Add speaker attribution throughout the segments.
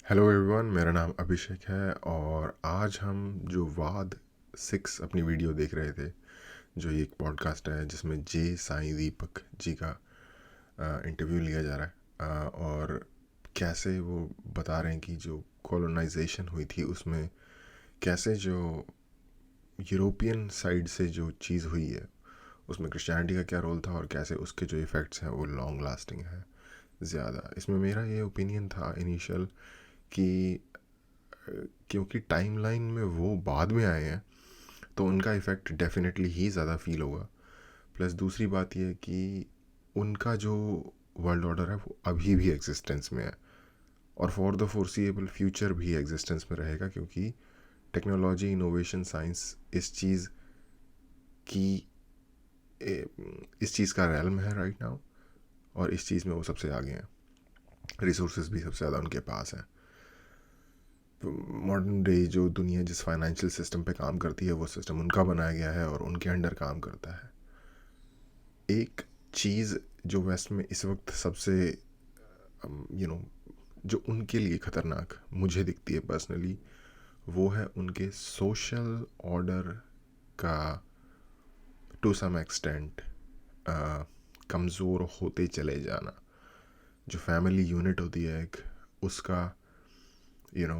Speaker 1: Hello everyone, मेरा नाम अभिषेक है और आज हम जो वाद 6 अपनी वीडियो देख रहे थे, जो ये एक पॉडकास्ट है जिसमें जे साईं दीपक जी का इंटरव्यू लिया जा रहा है। और कैसे वो बता रहे हैं कि जो कॉलोनाइजेशन हुई थी उसमें कैसे जो यूरोपियन साइड से जो चीज़ हुई है उसमें क्रिश्चियनिटी का क्या रोल था और कैसे उसके जो इफ़ेक्ट्स हैं वो लॉन्ग लास्टिंग है ज़्यादा। इसमें मेरा ये ओपिनियन था इनिशियल कि क्योंकि टाइमलाइन में वो बाद में आए हैं तो उनका इफ़ेक्ट डेफिनेटली ही ज़्यादा फील होगा। प्लस दूसरी बात यह कि उनका जो वर्ल्ड ऑर्डर है वो अभी भी एग्जिस्टेंस में है और फॉर द फोर्सिएबल फ्यूचर भी एग्जिस्टेंस में रहेगा, क्योंकि टेक्नोलॉजी, इनोवेशन, साइंस की इस चीज़ का रेलम है राइट नाउ, और इस चीज़ में वो सबसे आगे हैं। रिसोर्सेज भी सबसे ज़्यादा उनके पास हैं। मॉडर्न डे जो दुनिया जिस फाइनेंशियल सिस्टम पे काम करती है वो सिस्टम उनका बनाया गया है और उनके अंडर काम करता है। एक चीज़ जो वेस्ट में इस वक्त सबसे यू नो जो उनके लिए ख़तरनाक मुझे दिखती है पर्सनली, वो है उनके सोशल ऑर्डर का टू सम एक्सटेंट कमज़ोर होते चले जाना। जो फैमिली यूनिट होती है एक, उसका यू नो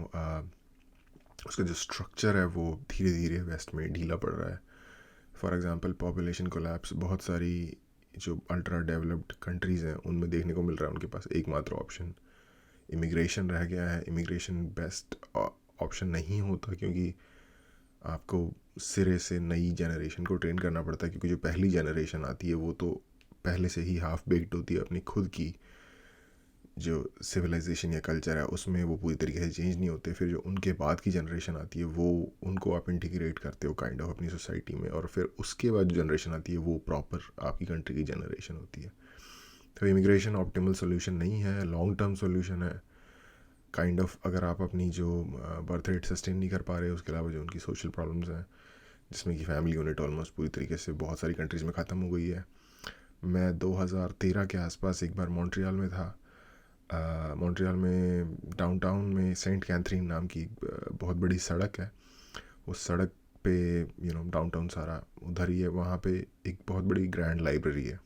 Speaker 1: उसका जो स्ट्रक्चर है वो धीरे धीरे वेस्ट में ढीला पड़ रहा है। फॉर एग्ज़ाम्पल पॉपुलेशन कोलैप्स बहुत सारी जो अल्ट्रा डेवलप्ड कंट्रीज़ हैं उनमें देखने को मिल रहा है। उनके पास एकमात्र ऑप्शन इमिग्रेशन रह गया है। इमिग्रेशन बेस्ट ऑप्शन नहीं होता, क्योंकि आपको सिरे से नई जनरेशन को ट्रेन करना पड़ता है, क्योंकि जो पहली जनरेशन आती है वो तो पहले से ही हाफ बेक्ड होती है। अपनी खुद की जो सिविलाइजेशन या कल्चर है उसमें वो पूरी तरीके से चेंज नहीं होते। फिर जो उनके बाद की जनरेशन आती है वो उनको आप इंटीग्रेट करते हो काइंड ऑफ अपनी सोसाइटी में, और फिर उसके बाद जो जनरेशन आती है वो प्रॉपर आपकी कंट्री की जनरेशन होती है। तो इमिग्रेशन ऑप्टिमल सोल्यूशन नहीं है, लॉन्ग टर्म सोल्यूशन है काइंड ऑफ। अगर आप अपनी जो बर्थ रेट सस्टेन नहीं कर पा रहे, उसके अलावा जो उनकी सोशल प्रॉब्लम्स हैं, जिसमें कि फैमिली यूनिट ऑलमोस्ट पूरी तरीके से बहुत सारी कंट्रीज़ में ख़त्म हो गई है। मैं 2013 के आसपास एक बार मॉन्ट्रियल में था। मॉन्ट्रियल में डाउनटाउन में सेंट कैथरीन नाम की बहुत बड़ी सड़क है। उस सड़क पे डाउनटाउन सारा उधर ही है। वहाँ पे एक बहुत बड़ी ग्रैंड लाइब्रेरी है।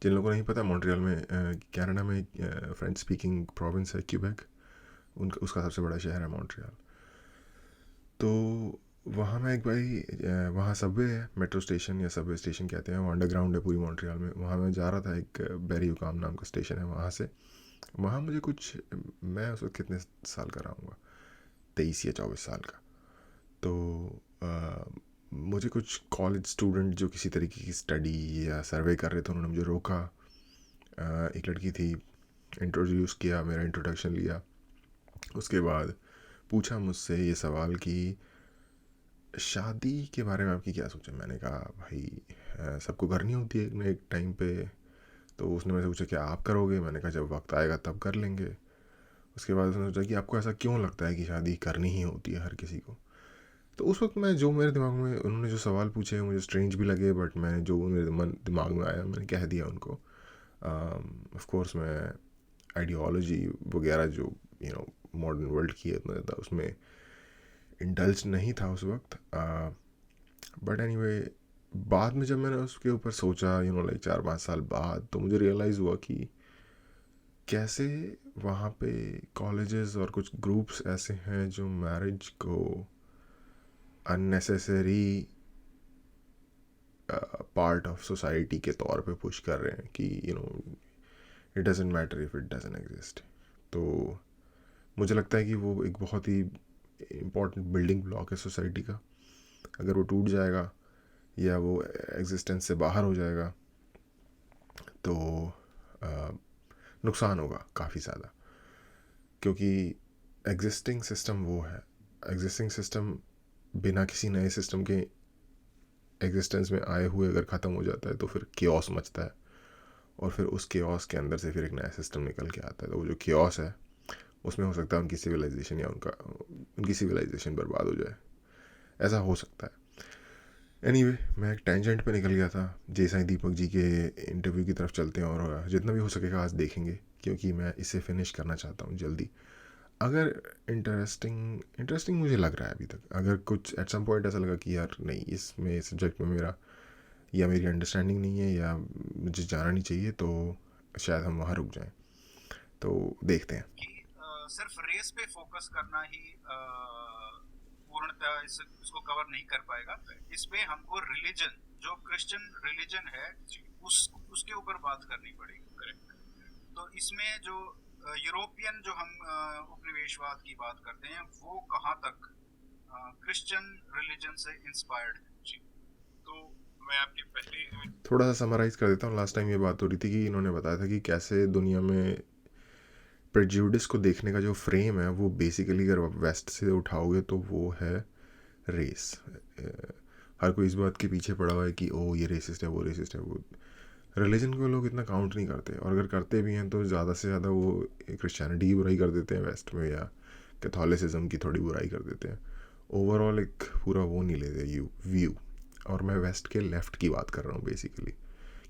Speaker 1: जिन लोगों को नहीं पता, मॉन्ट्रियल में कनाडा में फ्रेंच स्पीकिंग प्रोविंस है क्यूबेक, उनका उसका सबसे बड़ा शहर है मॉन्ट्रियल। तो वहाँ मैं एक भाई वहाँ सबवे है, मेट्रो स्टेशन या सबवे स्टेशन कहते हैं, वो अंडरग्राउंड है पूरी मॉन्ट्रियल में। वहाँ मैं जा रहा था, एक बेरियोकाम नाम का स्टेशन है वहाँ से। वहाँ मुझे कुछ, मैं उस वक्त कितने साल का रहूँगा, 23 या 24 साल का। तो मुझे कुछ कॉलेज स्टूडेंट जो किसी तरीके की स्टडी या सर्वे कर रहे थे, उन्होंने मुझे रोका। एक लड़की थी, इंट्रोड्यूस किया, मेरा इंट्रोडक्शन लिया। उसके बाद पूछा मुझसे ये सवाल कि शादी के बारे में आपकी क्या सोच है। मैंने कहा भाई सबको करनी होती है एक टाइम पे। तो उसने मुझसे पूछा क्या आप करोगे। मैंने कहा जब वक्त आएगा तब कर लेंगे। उसके बाद उसने सोचा कि आपको ऐसा क्यों लगता है कि शादी करनी ही होती है हर किसी को। तो उस वक्त मैं जो मेरे दिमाग में उन्होंने जो सवाल पूछे मुझे स्ट्रेंज भी लगे, बट मैंने जो मेरे दिमाग में आया मैंने कह दिया उनको। ऑफ कोर्स मैं आइडियोलॉजी वगैरह जो मॉडर्न वर्ल्ड की है उसमें इंडल्ज नहीं था उस वक्त। बट एनीवे, बाद में जब मैंने उसके ऊपर सोचा लाइक 4-5 साल बाद, तो मुझे रियलाइज़ हुआ कि कैसे वहाँ पे कॉलेजेस और कुछ ग्रुप्स ऐसे हैं जो मैरिज को अननेसेसरी पार्ट ऑफ सोसाइटी के तौर पे पुश कर रहे हैं कि it doesn't matter if it doesn't exist. तो मुझे लगता है कि वो एक बहुत ही इम्पॉर्टेंट बिल्डिंग ब्लॉक है सोसाइटी का। अगर वो टूट जाएगा या वो एग्जिस्टेंस से बाहर हो जाएगा तो नुकसान होगा काफ़ी ज़्यादा, क्योंकि एग्जिस्टिंग सिस्टम वो है। एग्जिस्टिंग सिस्टम बिना किसी नए सिस्टम के एग्जिस्टेंस में आए हुए अगर ख़त्म हो जाता है तो फिर केओस मचता है, और फिर उस केओस के अंदर से फिर एक नया सिस्टम निकल के आता है। तो वो जो केओस है उसमें हो सकता है उनकी सिविलाइजेशन या उनकी सिविलाइजेशन बर्बाद हो जाए। ऐसा हो सकता है। एनीवे, मैं एक टेंजेंट पे निकल गया था। जे साईं दीपक जी के इंटरव्यू की तरफ चलते हैं और जितना भी हो सकेगा आज देखेंगे क्योंकि मैं इसे फिनिश करना चाहता हूँ जल्दी। अगर इंटरेस्टिंग मुझे लग रहा है अभी तक। अगर कुछ एट सम पॉइंट ऐसा लगा कि यार नहीं, इसमें सब्जेक्ट में मेरा या मेरी अंडरस्टैंडिंग नहीं है या मुझे जाना नहीं चाहिए, तो शायद हम वहाँ रुक जाएं। तो देखते हैं
Speaker 2: कि सिर्फ रेस पे फोकस करना ही पूर्णतः इसको कवर नहीं कर पाएगा। इसमें हमको रिलीजन, जो क्रिश्चियन रिलीजन है, उसके ऊपर बात करनी पड़ेगी। करेक्ट। तो इसमें जो यूरोपियन जो हम उपनिवेशवाद की बात करते हैं, वो कहाँ तक क्रिश्चियन रिलीजन से इंस्पायर्ड है जी। तो मैं आपके पहले
Speaker 1: थोड़ा सा समराइज़ कर देता हूँ। लास्ट टाइम ये बात हो रही थी कि इन्होंने बताया था कि कैसे दुनिया में प्रेजुडिस को देखने का जो फ्रेम है वो बेसिकली अगर आप वेस्ट से उठाओगे तो वो है रेस। हर कोई इस बात के पीछे पड़ा हुआ है कि ओ ये रेसिस्ट है, वो रेसिस्ट है। वो रिलीजन को लोग इतना काउंट नहीं करते, और अगर करते भी हैं तो ज़्यादा से ज़्यादा वो क्रिश्चियनिटी की बुराई कर देते हैं वेस्ट में, या कैथोलिसिज्म की थोड़ी बुराई कर देते हैं। ओवरऑल एक पूरा वो नहीं लेते व्यू। और मैं वेस्ट के लेफ़्ट की बात कर रहा हूँ बेसिकली,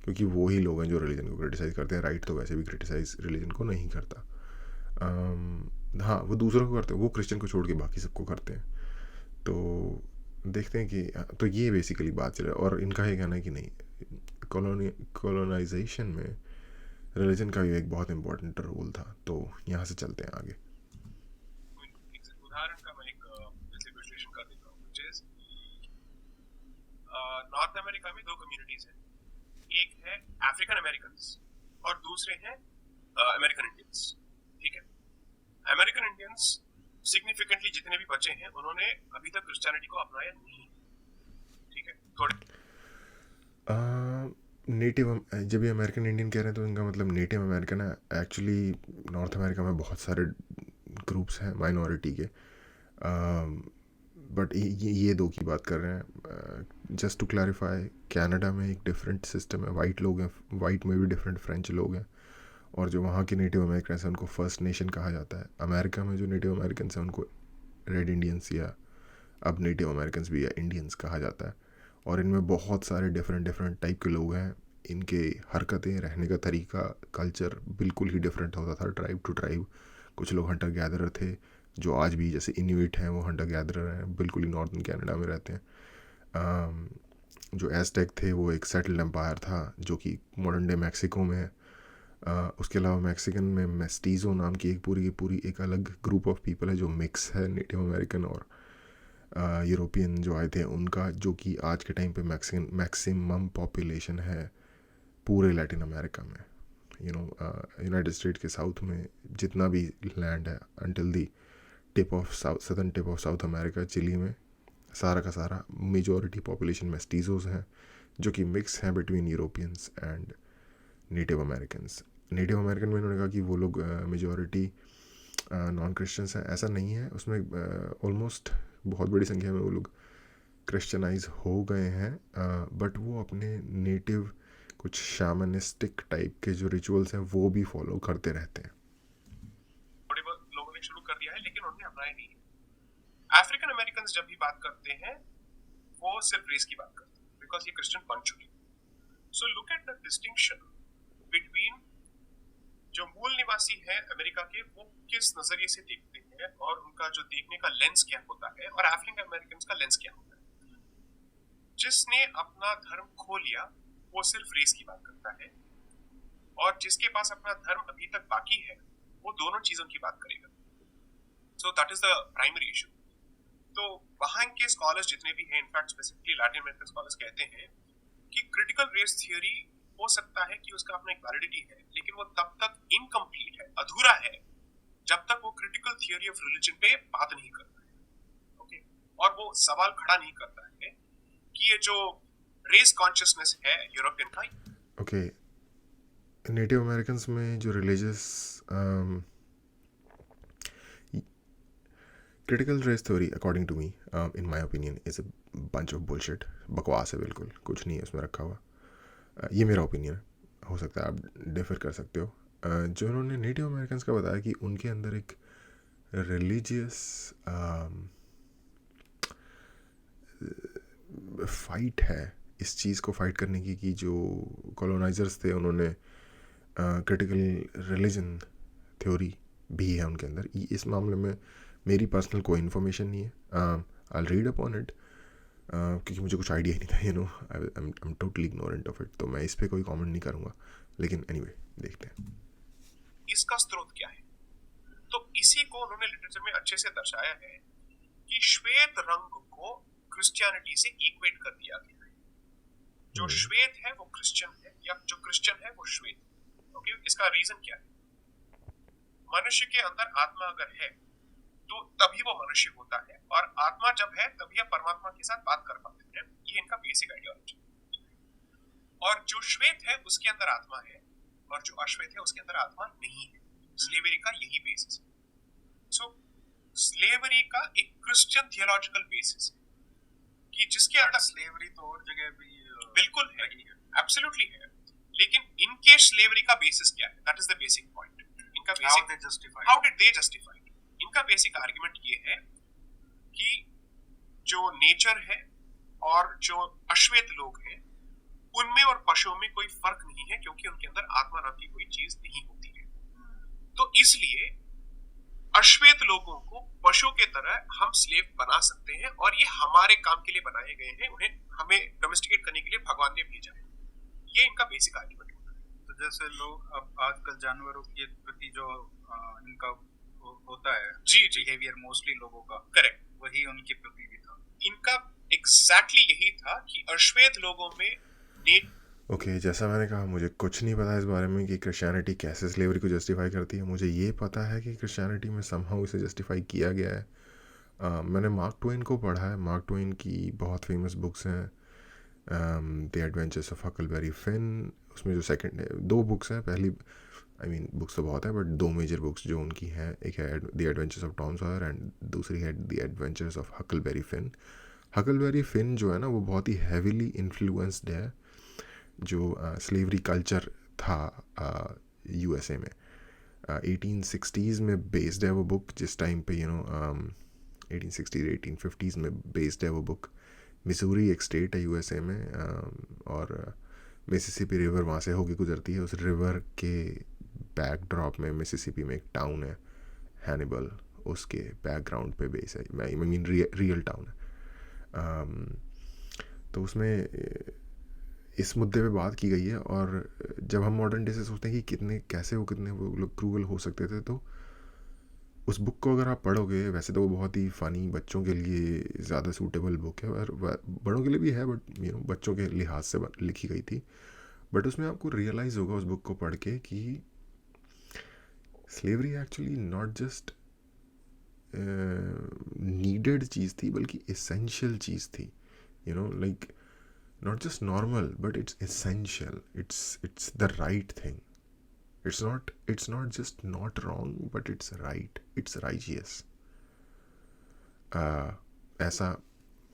Speaker 1: क्योंकि वो ही लोग हैं जो रिलीजन को क्रिटिसाइज़ करते हैं। राइट तो वैसे भी क्रिटिसाइज़ रिलीजन को नहीं करता। हाँ, वो दूसरों को करते हैं, वो क्रिश्चियन को छोड़ के बाकी सबको करते हैं। तो देखते हैं कि तो ये बेसिकली बात चल रहा है। और इनका ये कहना है कि नहीं, कॉलोनाइजेशन में रिलीजन का भी एक बहुत इंपॉर्टेंट रोल था। तो यहाँ से चलते हैं आगे।
Speaker 2: उदाहरण का मैं एक विश्लेषण कर देता हूँ। नॉर्थ अमेरिका में दो कम्युनिटीज हैं, एक है अफ्रीकन अमेरिकन और दूसरे हैं अमेरिकन इंडियंस। ठीक है। अमेरिकन इंडियंस सिग्निफिकेंटली जितने भी बचे हैं, उन्होंने अभी तक क्रिश्चियनिटी को अपनाया नहीं। ठीक है। थोड़े
Speaker 1: नेटिव, जब ये अमेरिकन इंडियन कह रहे हैं तो इनका मतलब नेटिव अमेरिकन है। एक्चुअली नॉर्थ अमेरिका में बहुत सारे ग्रुप्स हैं माइनॉरिटी के, बट ये दो की बात कर रहे हैं। जस्ट टू क्लैरिफाई, कनाडा में एक डिफरेंट सिस्टम है। वाइट लोग हैं, वाइट में भी डिफरेंट फ्रेंच लोग हैं, और जो वहाँ के नेटिव अमेरिकन हैं उनको फर्स्ट नेशन कहा जाता है। अमेरिका में जो नेटिव अमेरिकन हैं उनको रेड इंडियंस या अब नेटिव अमेरिकन भी या इंडियंस कहा जाता है। और इनमें बहुत सारे डिफरेंट टाइप के लोग हैं। इनके हरकतें, रहने का तरीका, कल्चर बिल्कुल ही डिफरेंट होता था ट्राइब टू ट्राइब। कुछ लोग हंटर गैदरर थे, जो आज भी जैसे इन्यूइट हैं वो हंटर गैदरर हैं, बिल्कुल ही नॉर्थन कनाडा में रहते हैं। जो एज़टेक थे वो एक सेटल्ड एम्पायर था जो कि मॉडर्न डे मैक्सिको में है। उसके अलावा मैक्सिकन में मेस्टीज़ो नाम की एक पूरी की पूरी एक अलग ग्रुप ऑफ पीपल है जो मिक्स है नेटिव अमेरिकन और यूरोपियन जो आए थे उनका, जो कि आज के टाइम पे मैक्सिमम पॉपुलेशन है पूरे लैटिन अमेरिका में। यूनाइटेड स्टेट के साउथ में जितना भी लैंड है until the tip of south, southern tip of South America, Chile में, सारा का सारा मेजॉरिटी पॉपुलेशन मेस्टीजोज हैं, जो कि मिक्स हैं between Europeans and native Americans. Native American में इन्होंने कहा कि वो लोग मेजॉरिटी नॉन क्रिश्चियंस हैं। ऐसा नहीं है, उसमें ऑलमोस्ट बहुत बड़ी संख्या में वो लोग क्रिश्चियनाइज हो गए हैं, बट वो अपने नेटिव कुछ शामनिस्टिक टाइप के जो रिचुअल्स हैं वो भी फॉलो करते रहते हैं।
Speaker 2: थोड़े बहुत लोगों ने शुरू कर दिया है, लेकिन उन्होंने अपनाया नहीं है। अफ्रीकन अमेरिकन जब भी बात करते हैं वो सिर्फ रेस की बात करते हैं, बिकॉज ये क्रिश्चियन बन चुके। So look at the distinction between जो मूल निवासी है अमेरिका के, वो किस नजरिए से देखते हैं और उनका जो देखने का लेंस क्या होता है, और अफ्रीकन अमेरिकन का लेंस क्या होता है। जिसने अपना धर्म खो लिया वो सिर्फ रेस की बात करता है, और जिसके पास अपना धर्म अभी तक बाकी है वो दोनों चीजों की बात करेगा। So that is the primary issue. तो वहां के स्कॉलर्स जितने भी हैं, in fact specifically Latin American scholars कहते हैं कि क्रिटिकल रेस थियोरी हो सकता है कि उसका अपना एक वैलिडिटी है, लेकिन वो तब तक इनकम्प्लीट है, अधूरा है, जब तक वो क्रिटिकल थियोरी ऑफ रिलीजन पे बात नहीं करता है। ओके। और वो सवाल खड़ा नहीं करता है कि ये जो रेस कॉन्शियसनेस है यूरोपियन का।
Speaker 1: ओके, नेटिव अमेरिकन में जो religious critical race theory according to me, in my opinion, is a bunch of bullshit. बकवास है, बिल्कुल कुछ नहीं है उसमें रखा हुआ। ये मेरा ओपिनियन है, हो सकता है आप डिफर कर सकते हो। जो उन्होंने नेटिव अमेरिकन का बताया कि उनके अंदर एक रिलीजियस फाइट है, इस चीज़ को फाइट करने की कि जो कॉलोनाइजर्स थे उन्होंने क्रिटिकल रिलीजन थ्योरी भी है उनके अंदर। इस मामले में मेरी पर्सनल कोई इन्फॉर्मेशन नहीं है। आई रीड अपॉन इट क्योंकि मुझे कुछ आइडिया ही नहीं था, you know, I am totally ignorant of it, तो मैं इस पर कोई कमेंट नहीं करूँगा। लेकिन एनीवे देखते हैं
Speaker 2: इसका स्रोत क्या है। तो इसी को उन्होंने लिटरेचर में अच्छे से दर्शाया है कि श्वेत रंग को क्रिश्चियनिटी से इक्वेट कर दिया गया है। जो श्वेत है वो क्रिश्चियन है, या जो क्रिश्चियन है वो श्वेत है। ओके, इसका रीजन क्या है? मनुष्य के अंदर आत्मा अगर है तो तभी वो मनुष्य होता है, और आत्मा जब है तभी आप परमात्मा के साथ बात कर पाते हैं। ये इनका बेसिक आइडियोलॉजी। और जो श्वेत है उसके अंदर आत्मा है, और जो अश्वेत है उसके अंदर आत्मा नहीं है। स्लेवरी का यही बेसिस है। सो स्लेवरी का एक क्रिश्चियन थियोलॉजिकल बेसिस है कि जिसके अंदर
Speaker 3: स्लेवरी तो और जगह भी
Speaker 2: बिल्कुल है, एब्सोल्युटली है। लेकिन इनके स्लेवरी का बेसिस क्या है? That is the basic point. इनका basic how did they justify? इनका बेसिक आर्गुमेंट ये है कि जो नेचर है और जो अश्वेत लोग हैं उनमें और पशुओं में कोई फर्क नहीं है, क्योंकि उनके अंदर आत्मा नाम की कोई चीज नहीं होती है। तो इसलिए अश्वेत लोगों को पशु के तरह हम स्लेव बना सकते हैं, और ये हमारे काम के लिए बनाए गए हैं, उन्हें हमें डोमेस्टिकेट करने के लिए भगवान ने भेजा है। ये इनका बेसिक आर्गुमेंट होता है।
Speaker 3: तो जैसे लोग अब आजकल जानवरों के प्रति जो इनका होता है
Speaker 2: जी
Speaker 3: बिहेवियर मोस्टली लोगों का,
Speaker 2: करेक्ट,
Speaker 3: वही उनके प्रति भी था।
Speaker 2: इनका एग्जैक्टली यही था कि अश्वेत लोगों में
Speaker 1: ओके जैसा मैंने कहा, मुझे कुछ नहीं पता इस बारे में कि क्रिश्चियनिटी कैसे स्लेवरी को जस्टिफाई करती है। मुझे ये पता है कि क्रिश्चियनिटी में समहाउ इसे जस्टिफाई किया गया है। मैंने मार्क ट्वेन को पढ़ा है। मार्क ट्वेन की बहुत फेमस बुक्स हैं, the adventures of Huckleberry Finn. उसमें जो सेकंड 2 बुक्स हैं, पहली बुक्स तो बहुत हैं बट 2 मेजर बुक्स जो उनकी हैं, एक है the adventures of Tom Sawyer and दूसरी है the adventures of Huckleberry Finn. Huckleberry Finn जो है ना, वो बहुत ही हैवीली इन्फ्लुएंस्ड है जो स्लेवरी कल्चर था यूएसए में। 1860s में बेस्ड है वो बुक, जिस टाइम पे 1860s 1850s में बेस्ड है वो बुक। मिसूरी एक स्टेट है यूएसए में, और मिसिसिपी रिवर वहाँ से होके गुजरती है। उस रिवर के बैकड्रॉप में मिसिसिपी में एक टाउन है हैनिबल, उसके बैकग्राउंड पे बेस है। आई मीन रियल टाउन है। तो उसमें इस मुद्दे पे बात की गई है। और जब हम मॉडर्न डे से सोचते हैं कि कितने वो लोग क्रूअल हो सकते थे, तो उस बुक को अगर आप पढ़ोगे, वैसे तो वो बहुत ही फ़नी, बच्चों के लिए ज़्यादा सूटेबल बुक है, और बड़ों के लिए भी है, बट बच्चों के लिहाज से लिखी गई थी। बट उसमें आपको रियलाइज़ होगा उस बुक को पढ़ के कि slavery actually not just needed चीज़ थी, बल्कि एसेंशियल चीज़ थी। Like not just normal, but it's essential. It's the right thing. It's not just not wrong, but it's right. It's righteous. ऐसा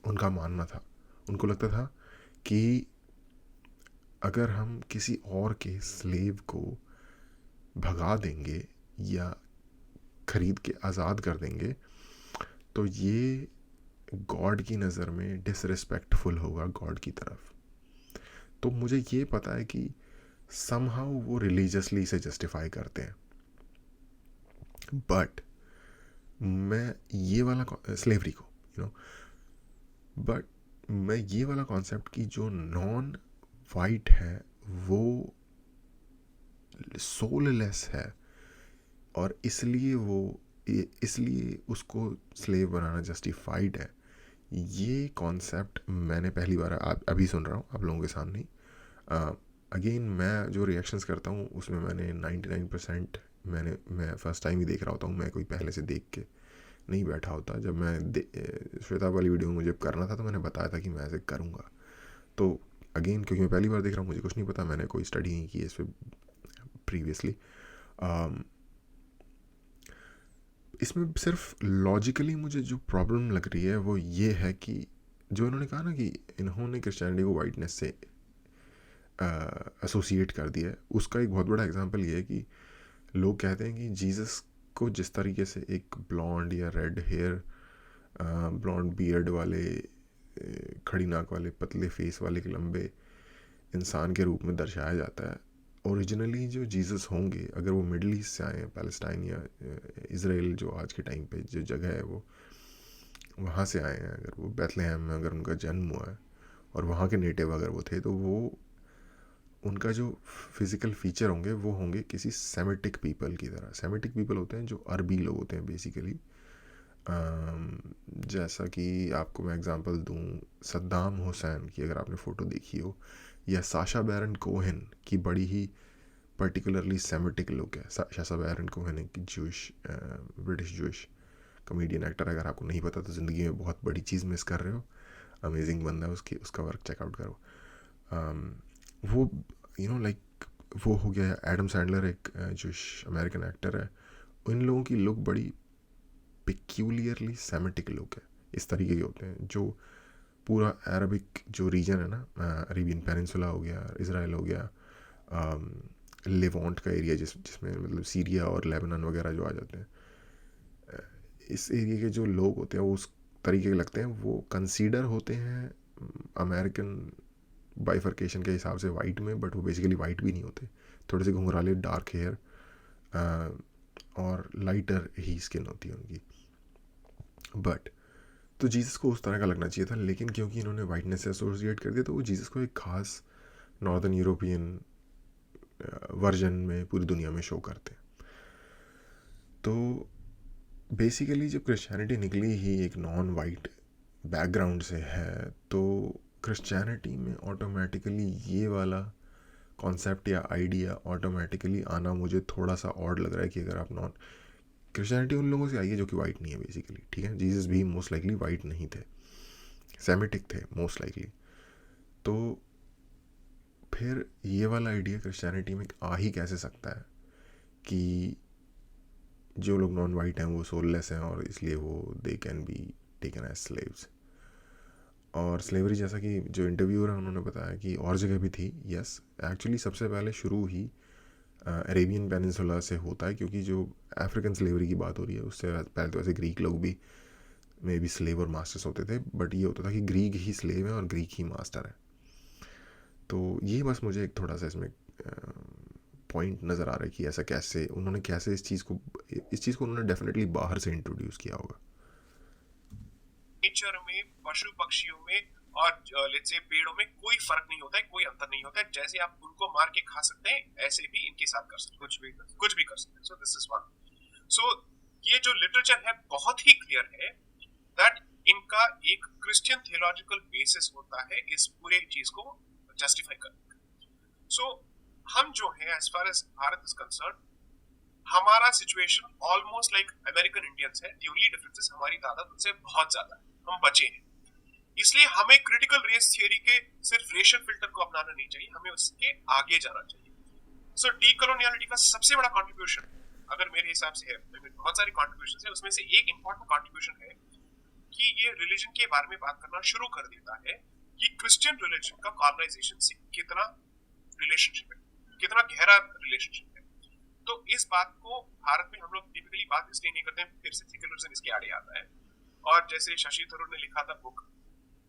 Speaker 1: उनका मानना था। उनको लगता था कि अगर हम किसी और के स्लेव को भगा देंगे या खरीद के आज़ाद कर देंगे, तो ये गॉड की नज़र में डिसरिस्पेक्टफुल होगा गॉड की तरफ। तो मुझे ये पता है कि समहाउ वो रिलीजियसली इसे जस्टिफाई करते हैं। बट मैं ये वाला स्लेवरी को बट मैं ये वाला कॉन्सेप्ट कि जो नॉन वाइट है वो सोललेस है, और इसलिए उसको स्लेव बनाना जस्टिफाइड है, ये कॉन्सेप्ट मैंने पहली बार अभी सुन रहा हूँ आप लोगों के सामने ही। अगेन मैं जो रिएक्शंस करता हूँ उसमें मैंने 99% मैं फ़र्स्ट टाइम ही देख रहा होता हूँ। मैं कोई पहले से देख के नहीं बैठा होता। जब मैं श्वेता वाली वीडियो में मुझे करना था तो मैंने बताया था कि मैं ऐसे करूँगा। तो अगेन क्योंकि मैं पहली बार देख रहा हूँ, मुझे कुछ नहीं पता, मैंने कोई स्टडी नहीं की इस पर प्रीवियसली। इसमें सिर्फ लॉजिकली मुझे जो प्रॉब्लम लग रही है वो ये है कि जो इन्होंने कहा ना कि इन्होंने क्रिश्चियनिटी को वाइटनेस से एसोसिएट कर दिया है, उसका एक बहुत बड़ा एग्जांपल ये है कि लोग कहते हैं कि जीसस को जिस तरीके से एक ब्लॉन्ड या रेड हेयर, ब्लॉन्ड बियर्ड वाले, खड़ी नाक वाले, पतले फेस वाले, एक लंबे इंसान के रूप में दर्शाया जाता है, ओरिजिनली जो जीसस होंगे, अगर वो मिडल ईस्ट से आए हैं, पैलेस्टाइन या इसराइल जो आज के टाइम पे जो जगह है वो वहाँ से आए हैं, अगर वो बैथलेहम में अगर उनका जन्म हुआ है और वहाँ के नेटिव अगर वो थे, तो वो उनका जो फिज़िकल फीचर होंगे वो होंगे किसी सेमेटिक पीपल की तरह। सेमेटिक पीपल होते हैं जो अरबी लोग होते हैं बेसिकली। जैसा कि आपको मैं एग्जांपल दूं, सद्दाम हुसैन की अगर आपने फ़ोटो देखी हो, या साशा बैरन कोहेन की बड़ी ही पर्टिकुलरली सेमेटिक लुक है। साशा बैरन कोहेन एक Jewish British Jewish comedian actor. अगर आपको नहीं पता तो ज़िंदगी में बहुत बड़ी चीज़ मिस कर रहे हो। अमेजिंग बंदा है, उसका वर्क चेकआउट करो। वो लाइक वो हो गया। एडम सैंडलर एक जूश अमेरिकन एक्टर है। इन लोगों की लुक बड़ी पिक्यूलियरली सेमेटिक लुक है। इस तरीके के होते हैं जो पूरा अरबिक जो रीजन है ना, अरेबियन पेनिनसुला हो गया, इसराइल हो गया, लेवांट का एरिया जिसमें मतलब सीरिया और लेबनान वगैरह जो आ जाते हैं, इस एरिया के जो लोग होते हैं वो उस तरीके के लगते हैं। वो कंसीडर होते हैं अमेरिकन बाइफर्केशन के हिसाब से वाइट में, बट वो बेसिकली वाइट भी नहीं होते। थोड़े से घुंघराले, डार्क हेयर और लाइटर ही स्किन होती है उनकी। बट तो जीसस को उस तरह का लगना चाहिए था, लेकिन क्योंकि इन्होंने वाइटनेस से एसोसिएट कर दिया तो वो जीसस को एक खास नॉर्दर्न यूरोपियन वर्जन में पूरी दुनिया में शो करते हैं। तो बेसिकली जब क्रिश्चियनिटी निकली ही एक नॉन वाइट बैकग्राउंड से है, तो क्रिश्चियनिटी में ऑटोमेटिकली ये वाला कॉन्सेप्ट या आइडिया ऑटोमेटिकली आना मुझे थोड़ा सा ऑड लग रहा है कि अगर आप नॉन क्रिश्चियनिटी उन लोगों से आई है जो कि वाइट नहीं है बेसिकली, ठीक है। जीसस भी मोस्ट लाइकली वाइट नहीं थे, सेमेटिक थे मोस्ट लाइकली। तो फिर ये वाला आइडिया क्रिश्चियनिटी में आ ही कैसे सकता है कि जो लोग नॉन वाइट हैं वो सोललेस हैं और इसलिए वो they can be taken as slaves. और स्लेवरी जैसा कि जो इंटरव्यूअर है उन्होंने बताया कि और जगह भी थी। यस, एक्चुअली सबसे पहले शुरू ही अरेबियन पेनिनसुला से होता है, क्योंकि जो अफ्रीकन स्लेवरी की बात हो रही है उससे पहले तो वैसे ग्रीक लोग भी में भी स्लेव और मास्टर्स होते थे, बट ये होता था कि ग्रीक ही स्लेव है और ग्रीक ही मास्टर है। तो ये बस मुझे एक थोड़ा सा इसमें पॉइंट नज़र आ रहा है कि ऐसा कैसे उन्होंने इस चीज़ को उन्होंने डेफिनेटली बाहर से इंट्रोड्यूस किया होगा।
Speaker 2: नेचर में, पशु पक्षियों में और लेट्स से पेड़ों में कोई फर्क नहीं होता है, कोई अंतर नहीं होता है। जैसे आप उनको मार के खा सकते हैं, ऐसे भी इनके साथ कर सकते हैं, कुछ भी कर सकते हैं। So this is one. So ये जो लिटरेचर है बहुत ही क्लियर है दैट इनका एक क्रिश्चियन थियोलॉजिकल बेसिस होता है इस पूरे चीज को जस्टिफाई करने का। सो हम जो है as far as Bharat is concerned, हमारा situation almost like American Indians है। द ओनली डिफरेंस इज हमारी तादाद उनसे बहुत ज्यादा है, हम बचे हैं। इसलिए हमें क्रिटिकल रेस थियरी के सिर्फ रेशियल फिल्टर को अपनाना नहीं चाहिए, हमें उसके आगे जाना चाहिए। सो डीकोलोनियलिटी का सबसे बड़ा कंट्रीब्यूशन अगर मेरे हिसाब से है, बहुत सारे कंट्रीब्यूशन है, उसमें से एक इंपॉर्टेंट कंट्रीब्यूशन है कि ये रिलीजन के बारे में बात करना शुरू कर देता है कि क्रिश्चियन रिलीजन का कॉलोनाइजेशन से कितना रिलेशनशिप है, कितना गहरा रिलेशनशिप है। तो इस बात को भारत में हम लोग टिपिकली बात इसलिए नहीं करते हैं, फिर से सेक्युलरिज्म इसके आड़े आता है। और जैसे शशि थरूर ने लिखा था बुक,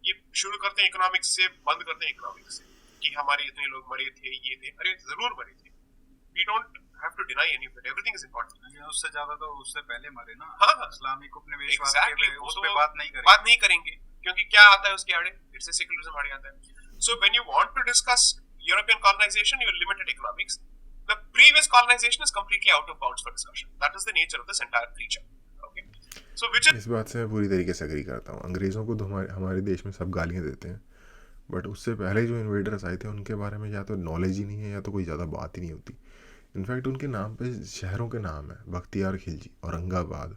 Speaker 2: ये शुरू करते हैं इकोनॉमिक्स से, बंद करते हैं इकोनॉमिक्स से कि हमारे इतने लोग मरे थे, ये थे। अरे जरूर मरे थे, we don't have to deny any of it, everything is important.
Speaker 3: उससे ज्यादा तो उससे पहले मरे ना।
Speaker 2: हाँ,
Speaker 3: इस्लामिक उपनिवेशवाद
Speaker 2: exactly,
Speaker 3: के उस पे बात
Speaker 2: नहीं करेंगे क्योंकि क्या आता है उसके आड़े, फिर से सेक्युलरिज्म आड़े आता है। So when you want to discuss European colonization, you limited economics, the previous colonization is completely out of bounds for discussion. That is the nature of this entire creature. Okay, so which is
Speaker 1: इस बात से मैं पूरी तरीके से agree करता हूँ। अंग्रेज़ों को तो हमारे देश में सब गालियाँ देते हैं, बट उससे पहले जो इन्वेडर्स आए थे उनके बारे में या तो नॉलेज ही नहीं है या तो कोई ज़्यादा बात ही नहीं होती। इनफैक्ट उनके नाम पे शहरों के नाम है, बख्तियार खिलजी, औरंगाबाद।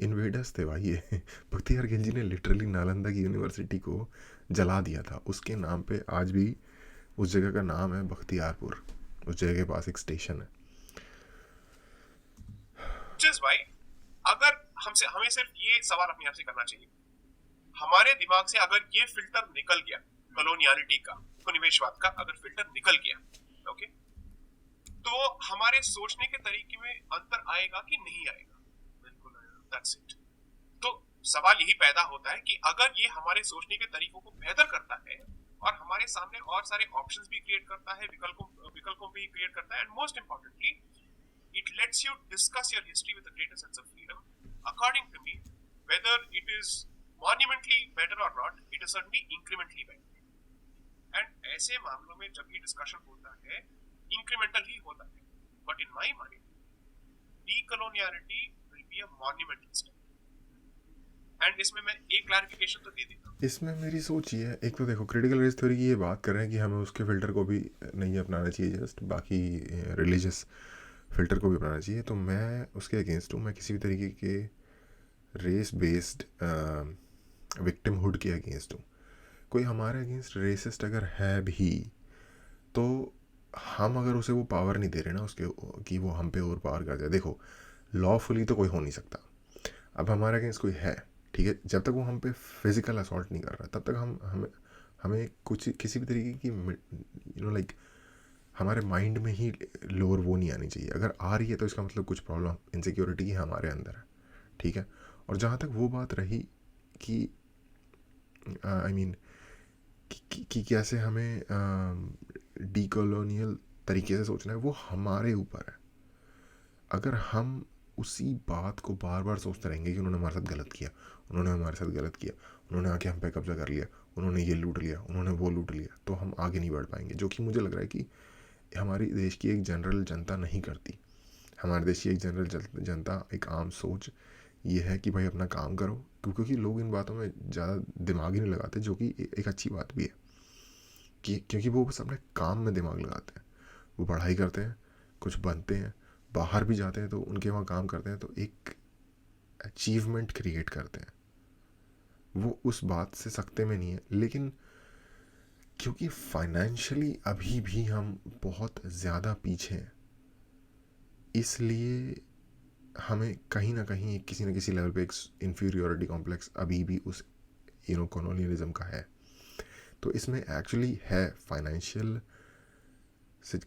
Speaker 1: इन्वेडर्स थे भाई ये। बख्तियार खिलजी ने लिटरली नालंदा की यूनिवर्सिटी को जला दिया था। उसके नाम पे आज भी उस जगह का नाम है बख्तियारपुर, उस जगह के पास एक स्टेशन है।
Speaker 2: भाई अगर हमें सिर्फ ये सवाल अपने आप से करना चाहिए, हमारे दिमाग से अगर ये फिल्टर निकल गया, कॉलोनियलिटी का, उपनिवेशवाद का अगर फिल्टर निकल गया, ओके, तो हमारे सोचने के तरीके में अंतर आएगा कि नहीं आएगा? बिल्कुल आएगा। That's it. तो सवाल यही पैदा होता है कि अगर ये हमारे सोचने के तरीकों को बेहतर करता है और हमारे सामने और सारे ऑप्शंस भी क्रिएट करता है, विकल्पों भी क्रिएट करता है, and most importantly it lets you discuss your history with a greater sense of freedom. According to me, whether it is monumentally better or not, it is certainly incrementally better. And ऐसे मामलों में जब भी discussion होता है, incremental ही होता है. But in my mind, decoloniality will be a monumental step. And इसमें मैं एक क्लैरिफिकेशन तो दे देता हूँ.
Speaker 1: इसमें मेरी सोच ये है, एक तो देखो क्रिटिकल रेस थ्योरी की ये बात कर रहे हैं कि हमें उसके फिल्टर को भी नहीं अपनाना चाहिए, जस्ट बाकी रिलीजियस फिल्टर को भी अपनाना चाहिए. तो मैं उसके अगेंस्ट हूँ. मैं किसी भी तरीके के रेस बेस्ड विक्टिमहुड के अगेंस्ट हूँ. कोई हमारे अगेंस्ट रेसिस्ट अगर है भी तो हम अगर उसे वो पावर नहीं दे रहे ना उसके कि वो हम पे ओवर पावर कर जाए. देखो लॉफुली तो कोई हो नहीं सकता. अब हमारे अगेंस्ट कोई है, ठीक है, जब तक वो हम पे फिजिकल असॉल्ट नहीं कर रहा तब तक हमें कुछ किसी भी तरीके की लाइक हमारे माइंड में ही लोअर वो नहीं आनी चाहिए. अगर आ रही है तो इसका मतलब कुछ प्रॉब्लम इनसिक्योरिटी की हमारे अंदर है, ठीक है. और जहाँ तक वो बात रही कि आई मीन कि कैसे हमें डीकोलोनियल तरीके से सोचना है, वो हमारे ऊपर है. अगर हम उसी बात को बार बार सोचते रहेंगे कि उन्होंने हमारे साथ गलत किया, उन्होंने हमारे साथ गलत किया, उन्होंने आके हम पे कब्जा कर लिया, उन्होंने ये लूट लिया, उन्होंने वो लूट लिया, तो हम आगे नहीं बढ़ पाएंगे. जो कि मुझे लग रहा है कि हमारी देश की एक जनरल जनता नहीं करती. हमारे देश की एक जनरल जनता, एक आम सोच ये है कि भाई अपना काम करो, क्योंकि लोग इन बातों में ज़्यादा दिमाग ही नहीं लगाते, जो कि एक अच्छी बात भी है कि क्योंकि वो बस अपने काम में दिमाग लगाते हैं. वो पढ़ाई करते हैं, कुछ बनते हैं, बाहर भी जाते हैं तो उनके वहाँ काम करते हैं, तो एक अचीवमेंट क्रिएट करते हैं. वो उस बात से सकते में नहीं है. लेकिन क्योंकि फाइनेंशियली अभी भी हम बहुत ज़्यादा पीछे हैं, इसलिए हमें कहीं ना कहीं किसी न किसी लेवल पे एक इन्फीरियोरिटी कॉम्प्लेक्स अभी भी उस कॉलोनियलिज्म का है. तो इसमें एक्चुअली है फाइनेंशियल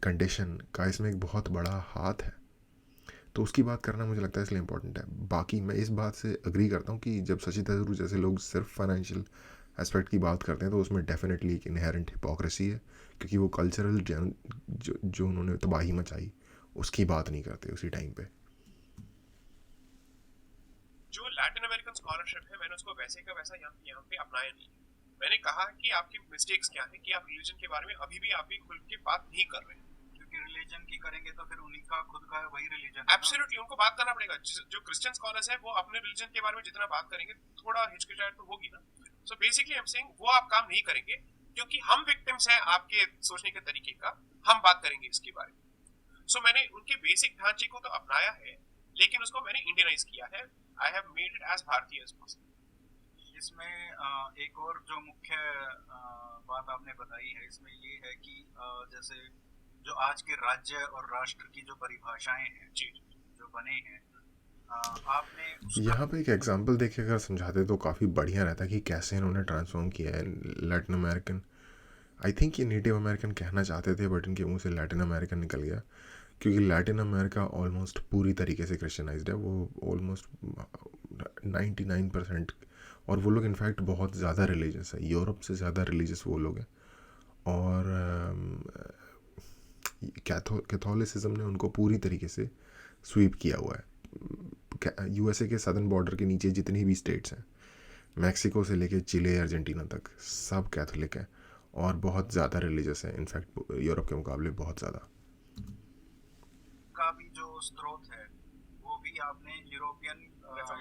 Speaker 1: कंडीशन का, इसमें एक बहुत बड़ा हाथ है. तो उसकी बात करना मुझे लगता है इसलिए इम्पोर्टेंट है. बाकी मैं इस बात से अग्री करता हूँ कि जब शशि थरूर जैसे लोग सिर्फ फाइनेंशियल एस्पेक्ट की बात करते हैं तो उसमें डेफिनेटली एक इनहेरेंट हिपोक्रेसी है, क्योंकि वो कल्चरल जो उन्होंने तबाही मचाई उसकी बात नहीं करते उसी टाइम पे.
Speaker 2: जो लैटिन अमेरिकन स्कॉलरशिप है, मैंने उसको वैसे का वैसा यहाँ पे अपनाया नहीं. मैंने कहा कि आपकी मिस्टेक्स क्या है कि आप रिलीजन के बारे में अभी भी खुल के बात नहीं कर रहे हैं.
Speaker 3: क्योंकि रिलीजन की करेंगे तो फिर उन्हीं का खुद का वही रिलीजन.
Speaker 2: एब्सोल्युटली उनको बात करना पड़ेगा. जो क्रिश्चियन स्कॉलर्स हैं वो अपने रिलीजन के बारे में जितना बात करेंगे थोड़ा हिचकिचाहट तो होगी ना. So basically I am saying वो आप काम नहीं करेंगे क्योंकि हम विक्टिम्स हैं आपके सोचने के तरीके का. हम बात करेंगे इसके बारे में. सो मैंने उनके बेसिक ढांचे को तो अपनाया है, लेकिन उसको मैंने इंडियनाइज किया है. I have made it as भारतीय एज पॉसिबल.
Speaker 3: इसमें एक और जो मुख्य बात आपने बताई है इसमें ये है कि जैसे जो आज के राज्य और राष्ट्र की जो परिभाषाएं हैं
Speaker 2: जी
Speaker 3: जो बने हैं, आपने
Speaker 1: यहाँ पे एक एग्जांपल देखे अगर समझाते तो काफ़ी बढ़िया रहता कि कैसे इन्होंने ट्रांसफॉर्म किया है लैटिन अमेरिकन. आई थिंक ये नेटिव अमेरिकन कहना चाहते थे बट इनके मुंह से लैटिन अमेरिकन निकल गया, क्योंकि लैटिन अमेरिका ऑलमोस्ट पूरी तरीके से क्रिश्चियनाइज्ड है. वो ऑलमोस्ट 99%, और वो लोग इनफैक्ट बहुत ज़्यादा रिलीजियस है, यूरोप से ज़्यादा रिलीजियस वो लोग हैं. और कैथोलिसिज्म ने उनको पूरी तरीके से स्वीप किया हुआ है. यूएसए के सदर्न बॉर्डर के नीचे जितनी भी स्टेट्स हैं, मैक्सिको से लेके चिले अर्जेंटीना तक, सब कैथोलिक हैं और बहुत ज़्यादा रिलीजियस है, इनफैक्ट यूरोप के मुकाबले बहुत ज़्यादा.
Speaker 3: का भी जो स्रोत है वो भी आपने यूरोपियन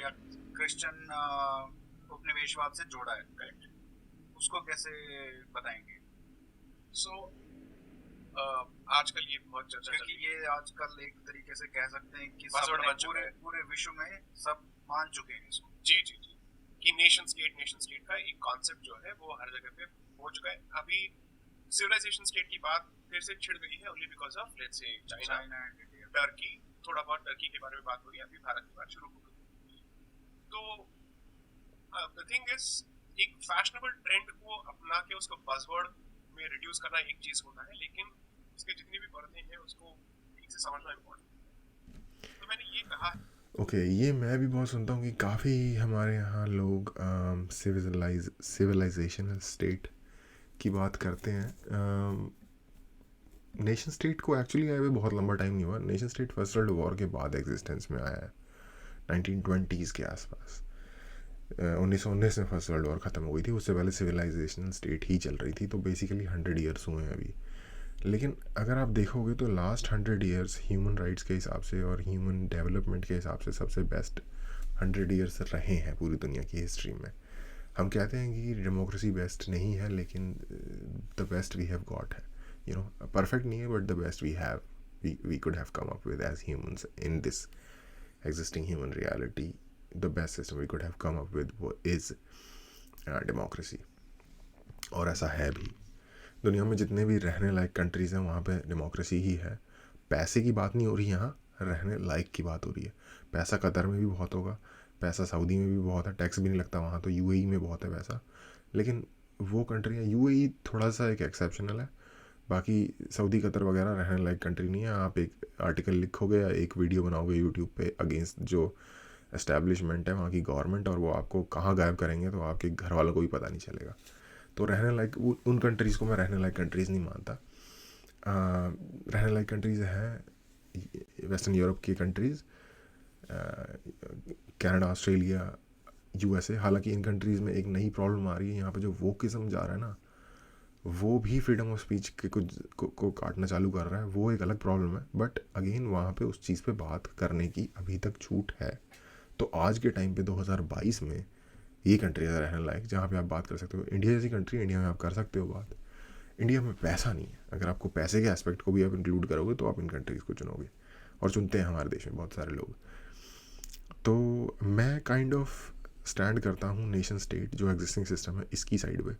Speaker 3: या क्रिश्चियन उपनिवेशवाद से जोड़ा है.
Speaker 2: करेक्ट.
Speaker 3: उसको कैसे बताएंगे?
Speaker 2: सो आजकल ये बहुत चर्चा,
Speaker 3: क्योंकि ये आजकल एक तरीके से कह सकते हैं कि पूरे विश्व में सब मान चुके हैं इसको.
Speaker 2: जी कि नेशन स्टेट का एक कॉन्सेप्ट जो है वो हर जगह पे हो चुका है. अभी सिविलाइजेशन स्टेट की बात फिर से छिड़ गई है only because of let's say China and India. Turkey, थोड़ा बहुत टर्की के बारे में बात हो रही है, अभी भारत की बात शुरू हो गई. तो द थिंग इज एक फैशनेबल ट्रेंड को अपना के उसको बज़वर्ड में रिड्यूस करना एक चीज होता है, लेकिन उसके जितनी भी परतें हैं उसको ठीक से समझना इम्पोर्टेंट. तो मैंने ये कहा
Speaker 1: ओके, ये मैं भी बहुत सुनता हूँ कि काफ़ी हमारे यहाँ लोग सिविलाइजेशनल स्टेट की बात करते हैं, नेशन स्टेट को एक्चुअली आए हुए बहुत लंबा टाइम नहीं हुआ. Nation state first world war के बाद एग्जिस्टेंस में आया है 1920s के आसपास. 1919 में फर्स्ट वर्ल्ड वॉर ख़त्म हो गई थी. उससे पहले सिविलाइजेशनल स्टेट ही चल रही थी. तो बेसिकली 100 ईयर्स हुए हैं अभी. लेकिन अगर आप देखोगे तो लास्ट 100 ईयर्स ह्यूमन राइट्स के हिसाब से और ह्यूमन डेवलपमेंट के हिसाब से सबसे बेस्ट 100 ईयर्स रहे हैं पूरी दुनिया की हिस्ट्री में. हम कहते हैं कि डेमोक्रेसी बेस्ट नहीं है, लेकिन the best we have got है. परफेक्ट नहीं है, but the best we have, we could have come up with as humans in this existing human reality. The best system we could have come up with is democracy. और ऐसा है भी. दुनिया में जितने भी रहने लायक कंट्रीज़ हैं वहाँ पे डेमोक्रेसी ही है. पैसे की बात नहीं हो रही यहाँ, रहने लायक की बात हो रही है. पैसा कतर में भी बहुत होगा, पैसा सऊदी में भी बहुत है, टैक्स भी नहीं लगता वहाँ. तो यूएई में बहुत है पैसा. लेकिन वो कंट्री है, यूएई थोड़ा सा एक एक्सेप्शनल है. बाकी सऊदी कतर वगैरह रहने लायक कंट्री नहीं है. आप एक आर्टिकल लिखोगे या एक वीडियो बनाओगे यूट्यूब पे अगेंस्ट जो एस्टैब्लिशमेंट है वहाँ की गवर्नमेंट, और वो आपको कहाँ गायब करेंगे तो आपके घर वालों को भी पता नहीं चलेगा. तो रहने लायक उन कंट्रीज़ को मैं रहने लायक कंट्रीज़ नहीं मानता. रहने लायक कंट्रीज़ हैं वेस्टर्न यूरोप की कंट्रीज़, कनाडा, ऑस्ट्रेलिया, यूएसए. हालांकि इन कंट्रीज़ में एक नई प्रॉब्लम आ रही है. यहाँ पे जो वोकिज़म जा रहा है ना, वो भी फ्रीडम ऑफ स्पीच के कुछ को काटना चालू कर रहा है. वो एक अलग प्रॉब्लम है. बट अगेन वहाँ पे उस चीज़ पे बात करने की अभी तक छूट है. तो आज के टाइम पे 2022 में ये कंट्री है रहने लायक जहाँ पे आप बात कर सकते हो. इंडिया जैसी कंट्री, इंडिया में आप कर सकते हो बात. इंडिया में पैसा नहीं है. अगर आपको पैसे के एस्पेक्ट को भी आप इंक्लूड करोगे तो आप इन कंट्रीज़ को चुनोगे, और चुनते हैं हमारे देश में बहुत सारे लोग. तो मैं काइंड ऑफ स्टैंड करता हूँ नेशन स्टेट जो एग्जिस्टिंग सिस्टम है इसकी साइड पे,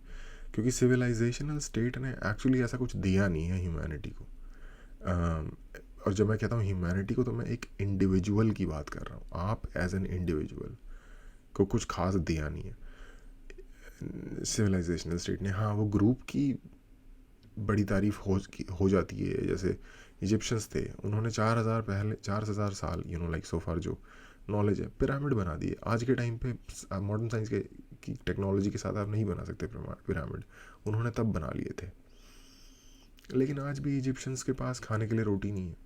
Speaker 1: क्योंकि सिविलाइजेशनल स्टेट ने एक्चुअली ऐसा कुछ दिया नहीं है ह्यूमैनिटी को. और जब मैं कहता हूँ ह्यूमैनिटी को तो मैं एक इंडिविजुअल की बात कर रहा हूँ. आप एज एन इंडिविजुअल को कुछ खास दिया नहीं है सिविलाइजेशनल स्टेट ने. हाँ, वो ग्रुप की बड़ी तारीफ हो जाती है. जैसे इजिप्शियंस थे, उन्होंने 4000 साल लाइक सो फार जो नॉलेज है पिरामिड बना दिए. आज के टाइम पे मॉडर्न साइंस की टेक्नोलॉजी के साथ आप नहीं बना सकते पिरामिड. उन्होंने तब बना लिए थे. लेकिन आज भी इजिप्शियंस के पास खाने के लिए रोटी नहीं है,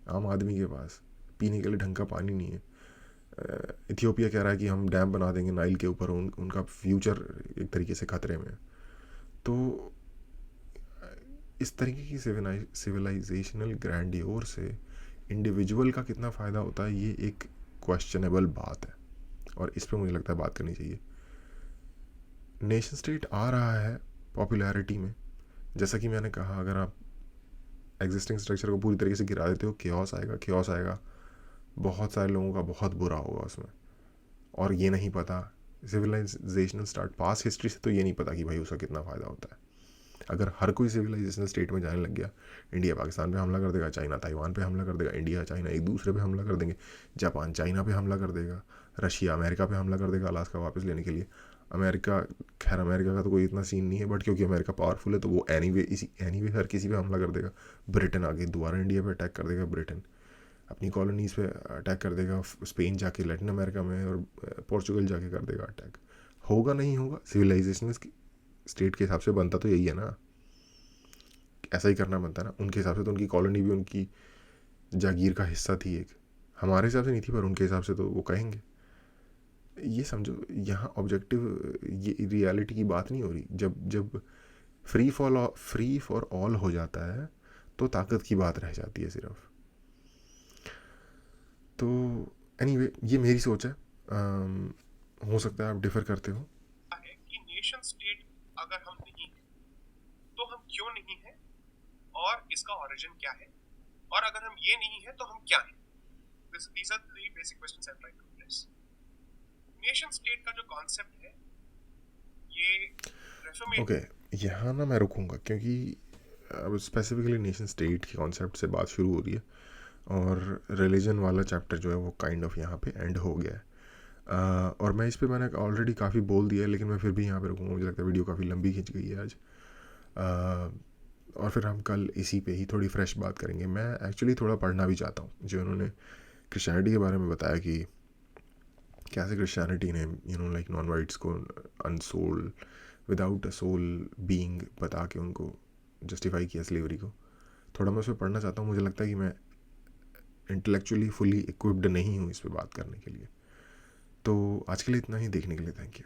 Speaker 1: आम आदमी के पास पीने के लिए ढंग का पानी नहीं है. इथियोपिया कह रहा है कि हम डैम बना देंगे नाइल के ऊपर. उनका फ्यूचर एक तरीके से खतरे में है. तो इस तरीके की सिविलाइजेशनल ग्रैंडियोर से इंडिविजुअल का कितना फ़ायदा होता है, ये एक क्वेश्चनेबल बात है, और इस पर मुझे लगता है बात करनी चाहिए. नेशन स्टेट आ रहा है पॉपुलैरिटी में. जैसा कि मैंने कहा, अगर आप एग्जिस्टिंग स्ट्रक्चर को पूरी तरीके से गिरा देते हो, केओस आएगा. बहुत सारे लोगों का बहुत बुरा होगा उसमें. और ये नहीं पता सिविलाइजेशनल स्टार्ट पास हिस्ट्री से, तो ये नहीं पता कि भाई उसका कितना फ़ायदा होता है. अगर हर कोई सिविलाइजेशनल स्टेट में जाने लग गया, इंडिया पाकिस्तान पे हमला कर देगा, चाइना ताइवान पे हमला कर देगा, इंडिया चाइना एक दूसरे पे हमला कर देंगे, जापान चाइना पे हमला कर देगा, रशिया अमेरिका पे हमला कर देगा अलास्का वापस लेने के लिए. अमेरिका का तो कोई इतना सीन नहीं है, बट क्योंकि अमेरिका पावरफुल है तो वो एनीवे हर किसी पे हमला कर देगा. ब्रिटेन आगे दोबारा इंडिया पे अटैक कर देगा. ब्रिटेन अपनी कॉलोनीज़ पे अटैक कर देगा. स्पेन जाके लैटिन अमेरिका में, और पोर्चुगल जाके कर देगा अटैक. होगा नहीं होगा, सिविलाइजेशन स्टेट के हिसाब से बनता तो यही है ना, ऐसा ही करना बनता है ना. उनके हिसाब से तो उनकी कॉलोनी भी उनकी जागीर का हिस्सा थी एक. हमारे हिसाब से नहीं थी, पर उनके हिसाब से तो वो कहेंगे. ये समझो, यहाँ ऑब्जेक्टिव ये रियलिटी की बात नहीं हो रही. जब फ्री फॉर ऑल हो जाता है तो ताकत की बात रह जाती है सिर्फ. तो एनीवे, ये मेरी सोच है. हो सकता है आप डिफर करते हो.
Speaker 2: है कि नेशन स्टेट अगर हम नहीं हैं तो हम क्यों नहीं हैं, और इसका ओरिजिन क्या है, और अगर हम ये नहीं है तो हम क्या हैं. these are three basic questions I'm trying to address. Nation state का जो कॉन्सेप्ट है, ये
Speaker 1: ओके, यहाँ ना मैं रुकूंगा, क्योंकि अब स्पेसिफिकली नेशन स्टेट के कॉन्सेप्ट से बात शुरू हो रही है, और रिलीजन वाला चैप्टर जो है वो काइंड ऑफ यहाँ पे एंड हो गया है. और मैं इस पे मैंने ऑलरेडी काफ़ी बोल दिया है, लेकिन मैं फिर भी यहाँ पे रुकूंगा. मुझे लगता है वीडियो काफ़ी लंबी खिंच गई है आज. और फिर हम कल इसी पे ही थोड़ी फ्रेश बात करेंगे. मैं एक्चुअली थोड़ा पढ़ना भी चाहता हूँ जो उन्होंने क्रिश्चियनिटी के बारे में बताया कि कैसे क्रिश्चियनिटी ने लाइक नॉन वाइट्स को unsouled without a soul being बता के उनको जस्टिफाई किया स्लेवरी को। थोड़ा मैं उस पर पढ़ना चाहता हूँ, मुझे लगता है कि मैं इंटेलेक्चुअली फुली इक्विप्ड नहीं हूँ इस पर बात करने के लिए। तो आज के लिए इतना ही, देखने के लिए थैंक यू।